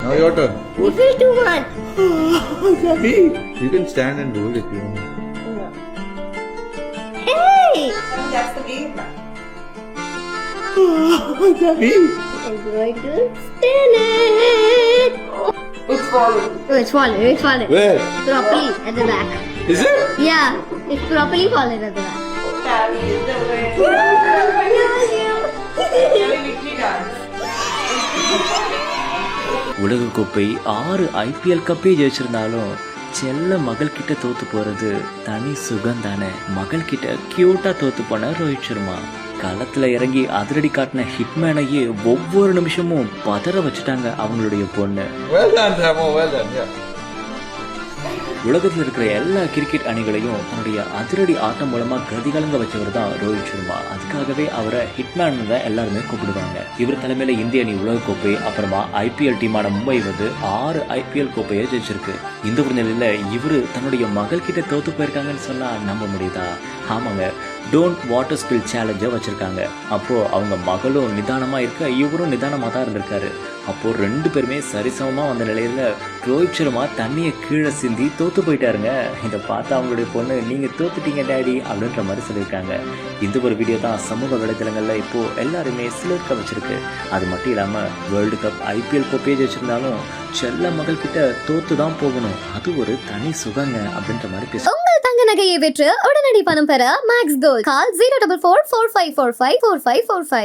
Now your turn. You feel too much. Sabi, you can stand and roll if you want. Hey! That's the game. Sabi. I'm going to spin it. It's falling. Oh, it's fallen. It's fallen. Where? Properly at the back. Is it? Yeah, it's properly fallen at the back. Tabby is the way. Tabby victory dance. உலகக்கோப்பை 6 IPL கப்பே ஜெயிச்சிருந்தாலும் செல்ல மகள் கிட்ட தோத்து போறது தனி சுகம் தானே. மகள் கிட்ட கியூட்டா தோத்து போன ரோஹித் சர்மா களத்துல இறங்கி அதிரடி காட்டின ஹிட்மேனையே ஒவ்வொரு நிமிஷமும் பதற வச்சுட்டாங்க அவங்களுடைய பொண்ணு. Well done, Samo. Well done. Yeah. உலகத்தில் இருக்கிற எல்லா கிரிக்கெட் அணிகளையும் தன்னுடைய அதிரடி ஆட்டம் மூலமா கதிகலங்க வச்சவர் தான் ரோஹித் சர்மா. அதுக்காகவே அவரை ஹிட்மேன் தான் எல்லாருமே கூப்பிடுவாங்க. இவர் தலைமையில இந்திய அணி உலகக்கோப்பை அப்புறமா IPL டீமான மும்பை 6 IPL கோப்பையை ஜெயிச்சிருக்கு. இந்த ஒரு நிலையில இவரு தன்னுடைய மகள் கிட்ட தோத்து போயிருக்காங்கன்னு சொன்னா நம்ப முடியுதா? ஆமாங்க, டோன்ட் வாட்டர் ஸ்பில் சேலஞ்ச வச்சிருக்காங்க. அப்போ அவங்க மகளும் நிதானமா இருக்க, இவரும் நிதானமா தான் இருந்திருக்காரு. அப்போ 2 பேருமே சரிசமமா வந்த நிலையில ரோஹித் சர்மா தண்ணியை கீழே சிந்தி தோத்து போயிட்டாருங்க. இதை பார்த்து அவங்களுடைய பொண்ணு நீங்க தோத்துட்டீங்க டேடி அப்படின்ற மாதிரி சொல்லியிருக்காங்க. இந்த ஒரு வீடியோ தான் சமூக வலைதளங்கள்ல இப்போ எல்லாருமே சிலர்க்க வச்சிருக்கு. அது மட்டும் இல்லாம வேர்ல்டு கப் IPL கோப்பையை ஜெயிச்சிருந்தாலும் செல்ல மகள் கிட்ட தோத்து தான் போகணும், அது ஒரு தனி சுகங்க அப்படின்ற மாதிரி பேச. உங்கள் தங்க நகையை விற்று உடனடி பணம் பெற மேக்ஸ் கோல்ட். கால் 04445454545.